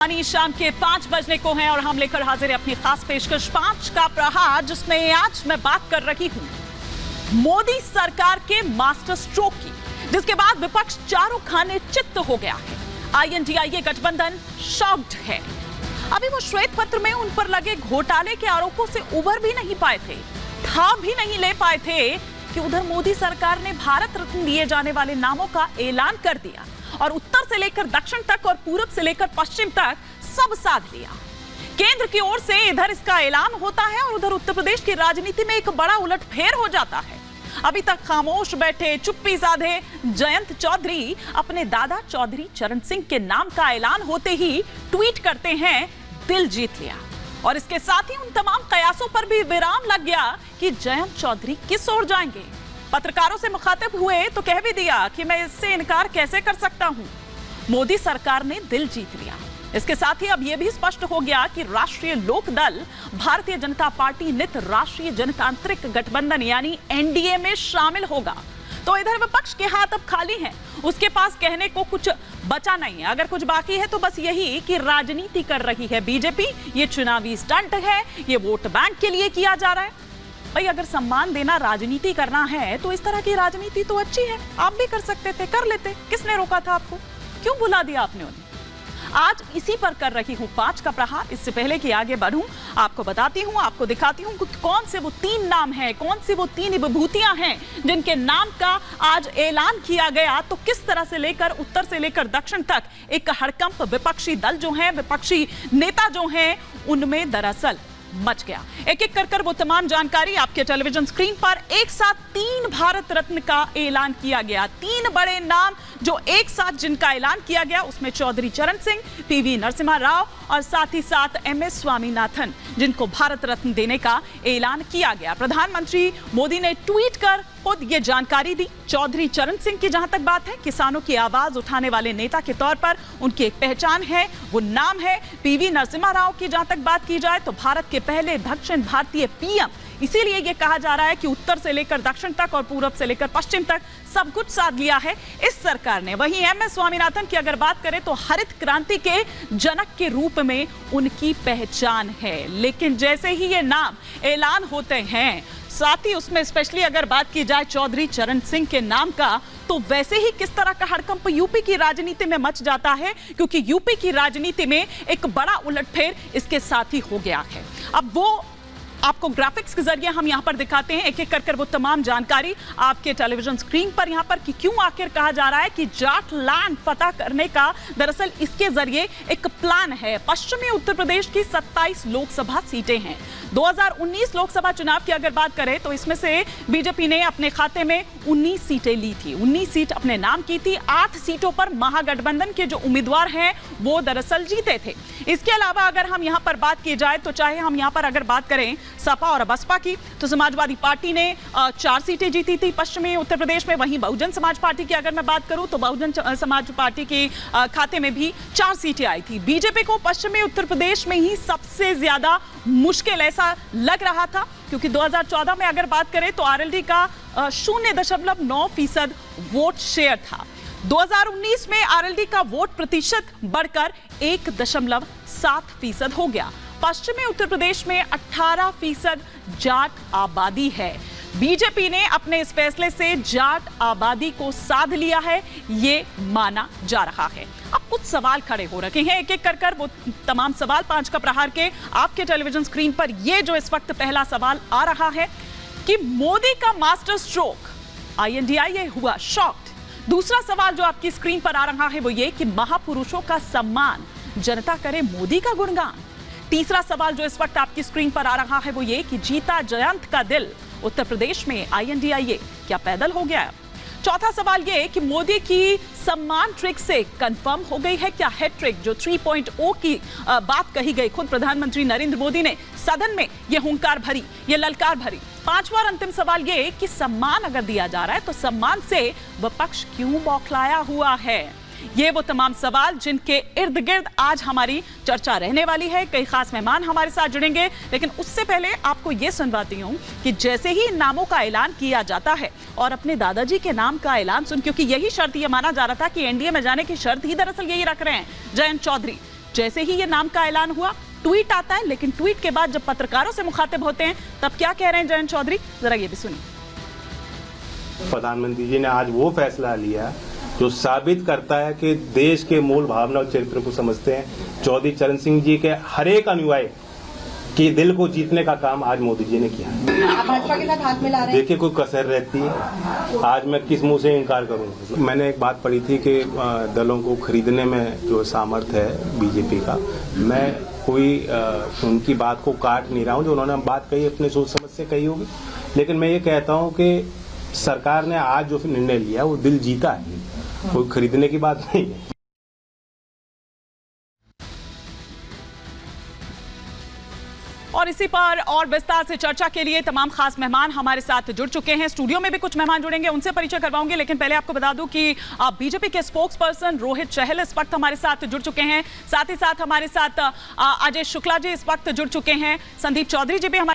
शाम के 5 बजने को हैं और हम लेकर हाजिर हैं अपनी खास पेशकश 5 का प्रहार, जिसमें आज मैं बात कर रही हूं मोदी सरकार के मास्टर स्ट्रोक की, जिसके बाद विपक्ष चारों खाने चित्त हो गया है। INDIA गठबंधन शॉक्ड है। अभी वो श्वेत पत्र में उन पर लगे घोटाले के आरोपों से उबर भी नहीं पाए थे, था भी नहीं ले पाए थे कि उधर मोदी सरकार ने भारत रत्न दिए जाने वाले नामों का ऐलान कर दिया और उत्तर से लेकर दक्षिण तक और पूरब से लेकर पश्चिम तक सब साध लिया। केंद्र की ओर से इधर इसका ऐलान होता है और उधर उत्तर प्रदेश की राजनीति में एक बड़ा उलटफेर हो जाता है। अभी तक खामोश बैठे चुप्पी साधे जयंत चौधरी अपने दादा चौधरी चरण सिंह के नाम का ऐलान होते ही ट्वीट करते हैं, दिल जीत लिया। और इसके साथ ही उन तमाम कयासों पर भी विराम लग गया कि जयंत चौधरी किस ओर जाएंगे। पत्रकारों से मुखातिब हुए तो कह भी दिया कि मैं इससे इनकार कैसे कर सकता हूं। मोदी सरकार ने दिल जीत लिया। इसके साथ ही अब यह भी स्पष्ट हो गया कि राष्ट्रीय लोक दल भारतीय जनता पार्टी नित राष्ट्रीय जनतांत्रिक गठबंधन यानी NDA में शामिल होगा। तो इधर विपक्ष के हाथ अब खाली हैं, उसके पास कहने को कुछ बचा नहीं है। अगर कुछ बाकी है तो बस यही कि राजनीति कर रही है बीजेपी, ये चुनावी स्टंट है, ये वोट बैंक के लिए किया जा रहा है। भाई अगर सम्मान देना राजनीति करना है तो इस तरह की राजनीति तो अच्छी है, आप भी कर सकते थे, कर लेते। किसने रोका था आपको? क्यों बुला दिया आपने उन्हें? आज इसी पर कर रही हूं 5 का प्रहार। इससे पहले कि आगे बढ़ूं, आपको बताती हूं, आपको दिखाती हूं कौन से वो 3 नाम हैं, कौन सी वो 3 विभूतियां हैं जिनके नाम का आज ऐलान किया गया। तो किस तरह से लेकर उत्तर से लेकर दक्षिण तक एक हड़कंप विपक्षी दल जो हैं, विपक्षी नेता जो हैं, उनमें दरअसल मच गया। एक एक कर वो तमाम जानकारी आपके टेलीविजन स्क्रीन पर। एक साथ 3 भारत रत्न का ऐलान किया गया। 3 बड़े नाम जो एक साथ जिनका ऐलान किया गया, उसमें चौधरी चरण सिंह, PV नरसिम्हा राव और साथ ही साथ MS स्वामीनाथन, जिनको भारत रत्न देने का ऐलान किया गया। प्रधानमंत्री मोदी ने ट्वीट कर खुद ये जानकारी दी। चौधरी चरण सिंह की जहां तक बात है, किसानों की आवाज उठाने वाले नेता के तौर पर उनकी एक पहचान है, वो नाम है। PV नरसिम्हा राव की जहां तक बात की जाए तो भारत के पहले दक्षिण भारतीय PM, इसीलिए यह कहा जा रहा है कि उत्तर से लेकर दक्षिण तक और पूरब से लेकर पश्चिम तक सब कुछ साध लिया है इस सरकार ने। वहीं MS स्वामीनाथन की अगर बात करें तो हरित क्रांति के जनक के रूप में उनकी पहचान है। लेकिन जैसे ही ये नाम ऐलान होते हैं, साथ ही उसमें स्पेशली अगर बात की जाए चौधरी चरण सिंह के नाम का, तो वैसे ही किस तरह का हड़कंप यूपी की राजनीति में मच जाता है, क्योंकि यूपी की राजनीति में एक बड़ा उलटफेर इसके साथ ही हो गया है। अब वो आपको ग्राफिक्स के जरिए हम यहां पर दिखाते हैं, एक एक कर वो तमाम जानकारी आपके टेलीविजन स्क्रीन पर यहां पर कि क्यों आखिर कहा जा रहा है कि जाट लैंड फतह करने का दरअसल इसके जरिए एक प्लान है। पश्चिमी उत्तर प्रदेश की 27 लोकसभा सीटें हैं। 2019 लोकसभा चुनाव की अगर बात करें तो इसमें से बीजेपी ने अपने खाते में 19 सीटें ली थी, 19 सीट अपने नाम की थी। 8 सीटों पर महागठबंधन के जो उम्मीदवार हैं वो दरअसल जीते थे। इसके अलावा अगर हम यहां पर बात की जाए तो चाहे हम यहां पर अगर बात करें सपा और बसपा की, तो समाजवादी पार्टी ने 4 सीटें जीती थी पश्चिमी उत्तर प्रदेश में। वहीं बहुजन समाज पार्टी की अगर मैं बात करूं तो बहुजन समाज पार्टी के खाते में भी 4 सीटें आई थी। बीजेपी को पश्चिमी उत्तर प्रदेश में ही सबसे ज्यादा मुश्किल ऐसा लग रहा था, क्योंकि 2014 में अगर बात करें तो RLD का 0.9% वोट शेयर था। 2019 में RLD का वोट प्रतिशत बढ़कर 1.7% हो गया। पश्चिमी उत्तर प्रदेश में 18% जाट आबादी है। बीजेपी ने अपने इस फैसले से जाट आबादी को साध लिया है, ये माना जा रहा है। अब कुछ सवाल खड़े हो रखे हैं, एक एक कर वो तमाम सवाल 5 का प्रहार के आपके टेलीविजन स्क्रीन पर। ये जो इस वक्त पहला सवाल आ रहा है कि मोदी का मास्टर स्ट्रोक, INDIA हुआ शॉक्ड। दूसरा सवाल जो आपकी स्क्रीन पर आ रहा है वो ये कि महापुरुषों का सम्मान, जनता करे मोदी का गुणगान। तीसरा सवाल जो इस वक्त आपकी स्क्रीन पर आ रहा है वो ये कि जीता जयंत का दिल, उत्तर प्रदेश में INDIA क्या पैदल हो गया? चौथा सवाल ये कि मोदी की सम्मान ट्रिक से कंफर्म हो गई है क्या हेड ट्रिक, जो 3.0 की बात कही गई। खुद प्रधानमंत्री नरेंद्र मोदी ने सदन में ये हुंकार भरी, ये ललकार भरी। पांचवा और अंतिम सवाल ये कि सम्मान अगर दिया जा रहा है तो सम्मान से विपक्ष क्यों बौखलाया हुआ है? ये वो तमाम सवाल जिनके इर्द गिर्द आज हमारी चर्चा रहने वाली है। कई खास मेहमान हमारे साथ जुड़ेंगे, लेकिन उससे पहले आपको ये सुनवाती हूँ कि जैसे ही इन नामों का ऐलान किया जाता है और अपने दादाजी के नाम का ऐलान सुन, क्योंकि यही शर्त ये माना जा रहा था कि एनडीए में जाने की शर्त ही दरअसल यही रख रहे हैं जयंत चौधरी, जैसे ही ये नाम का ऐलान हुआ, ट्वीट आता है, लेकिन ट्वीट के बाद जब पत्रकारों से मुखातिब होते हैं तब क्या कह रहे हैं जयंत चौधरी, जरा ये भी सुनिए। प्रधानमंत्री जी ने आज वो फैसला लिया जो साबित करता है कि देश के मूल भावना और चरित्र को समझते हैं। चौधरी चरण सिंह जी के हर एक अनुयायी के दिल को जीतने का काम आज मोदी जी ने किया। आप भाजपा के साथ हाथ मिला रहे हैं? देखिए, कोई कसर रहती है, आज मैं किस मुंह से इनकार करूंगा। मैंने एक बात पढ़ी थी कि दलों को खरीदने में जो सामर्थ्य है बीजेपी का, मैं कोई उनकी बात को काट नहीं रहा हूं। जो उन्होंने बात कही अपने सोच समझ से कही होगी, लेकिन मैं ये कहता हूं कि सरकार ने आज जो निर्णय लिया वो दिल जीता है, कोई खरीदने की बात नहीं है। और इसी पर और विस्तार से चर्चा के लिए तमाम खास मेहमान हमारे साथ जुड़ चुके हैं। स्टूडियो में भी कुछ मेहमान जुड़ेंगे, उनसे परिचय करवाऊंगे, लेकिन पहले आपको बता दूं कि बीजेपी के स्पोक्स पर्सन रोहित चहल इस वक्त हमारे साथ जुड़ चुके हैं। साथ ही साथ हमारे साथ अजय शुक्ला जी इस वक्त जुड़ चुके हैं। संदीप चौधरी जी भी हमारे